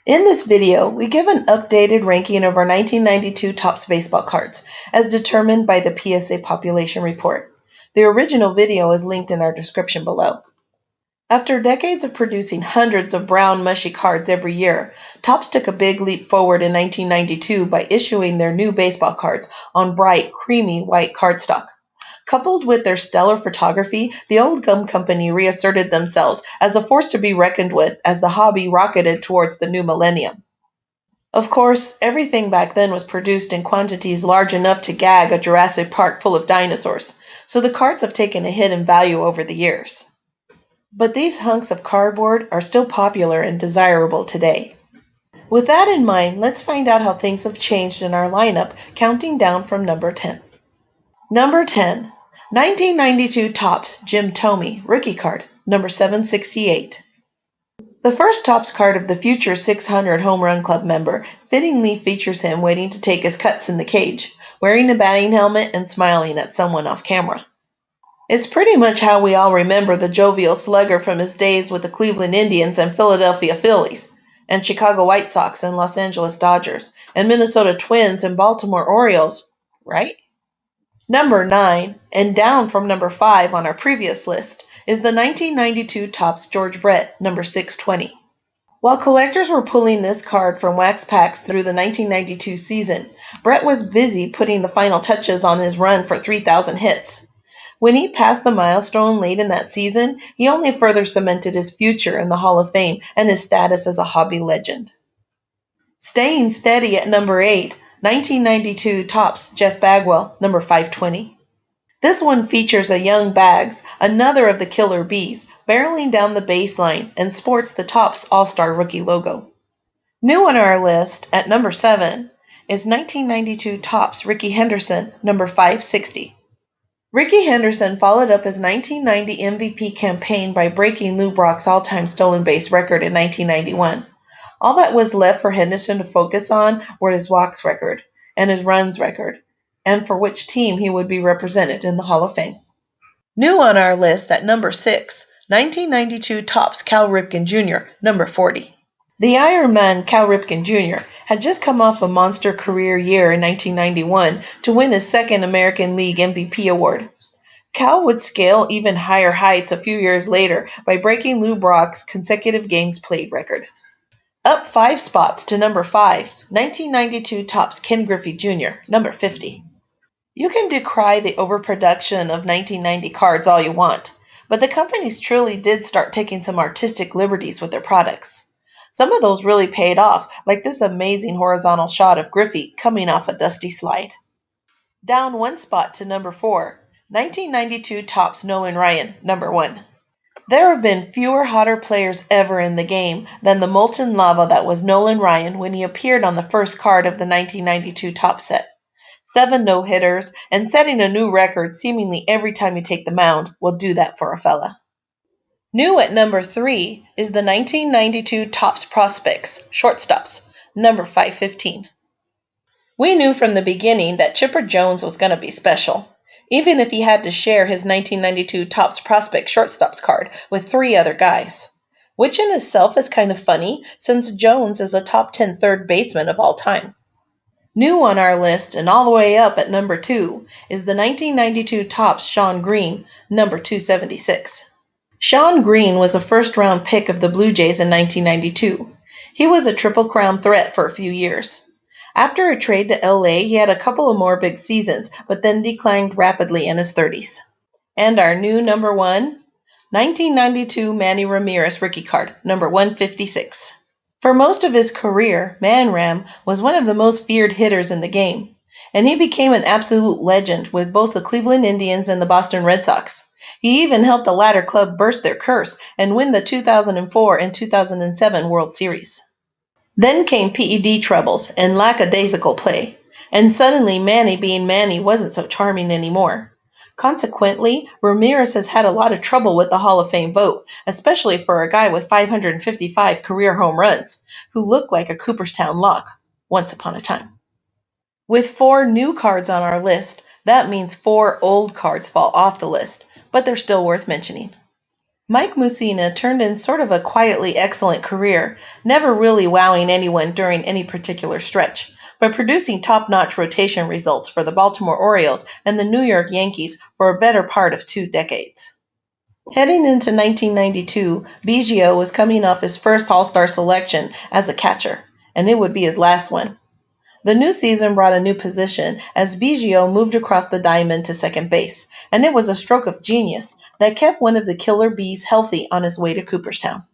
In this video, we give an updated ranking of our 1992 Topps baseball cards, as determined by the PSA Population Report. The original video is linked in our description below. After decades of producing hundreds of brown, mushy cards every year, Topps took a big leap forward in 1992 by issuing their new baseball cards on bright, creamy white cardstock. Coupled with their stellar photography, the old gum company reasserted themselves as a force to be reckoned with as the hobby rocketed towards the new millennium. Of course, everything back then was produced in quantities large enough to gag a Jurassic Park full of dinosaurs, so the cards have taken a hit in value over the years. But these hunks of cardboard are still popular and desirable today. With that in mind, let's find out how things have changed in our lineup, counting down from number 10. Number 10. 1992 Topps Jim Thome Rookie Card, number 768. The first Topps card of the future 600 Home Run Club member fittingly features him waiting to take his cuts in the cage, wearing a batting helmet and smiling at someone off camera. It's pretty much how we all remember the jovial slugger from his days with the Cleveland Indians and Philadelphia Phillies, and Chicago White Sox and Los Angeles Dodgers, and Minnesota Twins and Baltimore Orioles, right? Number 9, and down from number 5 on our previous list, is the 1992 Topps George Brett, number 620. While collectors were pulling this card from wax packs through the 1992 season, Brett was busy putting the final touches on his run for 3,000 hits. When he passed the milestone late in that season, he only further cemented his future in the Hall of Fame and his status as a hobby legend. Staying steady at number 8, 1992 Topps Jeff Bagwell, number 520. This one features a young Bags, another of the Killer Bees, barreling down the baseline and sports the Topps All-Star Rookie logo. New on our list, at number 7, is 1992 Topps Rickey Henderson, number 560. Rickey Henderson followed up his 1990 MVP campaign by breaking Lou Brock's all-time stolen base record in 1991. All that was left for Henderson to focus on were his walks record and his runs record, and for which team he would be represented in the Hall of Fame. New on our list at number 6, 1992 Topps Cal Ripken Jr., number 40. The Iron Man Cal Ripken Jr. had just come off a monster career year in 1991 to win his second American League MVP award. Cal would scale even higher heights a few years later by breaking Lou Brock's consecutive games played record. Up 5 spots to number 5, 1992 Topps Ken Griffey Jr., number 50. You can decry the overproduction of 1990 cards all you want, but the companies truly did start taking some artistic liberties with their products. Some of those really paid off, like this amazing horizontal shot of Griffey coming off a dusty slide. Down 1 spot to number 4, 1992 Topps Nolan Ryan, number 1. There have been fewer hotter players ever in the game than the molten lava that was Nolan Ryan when he appeared on the first card of the 1992 Topps set. 7 no-hitters, and setting a new record seemingly every time you take the mound will do that for a fella. New at number 3 is the 1992 Topps Prospects, shortstops, number 515. We knew from the beginning that Chipper Jones was going to be special, even if he had to share his 1992 Topps Prospect Shortstops card with 3 other guys, which in itself is kind of funny since Jones is a top 10 third baseman of all time. New on our list and all the way up at number 2 is the 1992 Topps Shawn Green, number 276. Shawn Green was a first-round pick of the Blue Jays in 1992. He was a Triple Crown threat for a few years. After a trade to LA, he had a couple of more big seasons, but then declined rapidly in his 30s. And our new number 1, 1992 Manny Ramirez Rookie Card, number 156. For most of his career, Man Ram was one of the most feared hitters in the game, and he became an absolute legend with both the Cleveland Indians and the Boston Red Sox. He even helped the latter club burst their curse and win the 2004 and 2007 World Series. Then came PED troubles and lackadaisical play, and suddenly Manny being Manny wasn't so charming anymore. Consequently, Ramirez has had a lot of trouble with the Hall of Fame vote, especially for a guy with 555 career home runs, who looked like a Cooperstown lock, once upon a time. With 4 new cards on our list, that means 4 old cards fall off the list, but they're still worth mentioning. Mike Mussina turned in sort of a quietly excellent career, never really wowing anyone during any particular stretch, but producing top-notch rotation results for the Baltimore Orioles and the New York Yankees for a better part of 2 decades. Heading into 1992, Biggio was coming off his first All-Star selection as a catcher, and it would be his last one. The new season brought a new position as Biggio moved across the diamond to second base, and it was a stroke of genius that kept one of the killer bees healthy on his way to Cooperstown.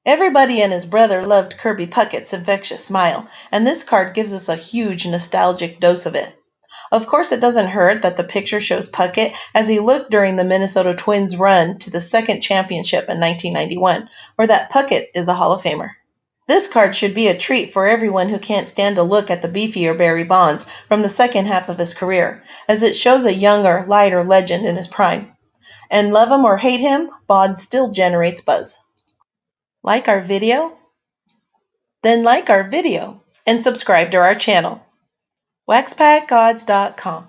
Everybody and his brother loved Kirby Puckett's infectious smile, and this card gives us a huge nostalgic dose of it. Of course, it doesn't hurt that the picture shows Puckett as he looked during the Minnesota Twins' run to the second championship in 1991, or that Puckett is a Hall of Famer. This card should be a treat for everyone who can't stand to look at the beefier Barry Bonds from the second half of his career, as it shows a younger, lighter legend in his prime. And love him or hate him, Bonds still generates buzz. Like our video? Then like our video and subscribe to our channel. WaxPackGods.com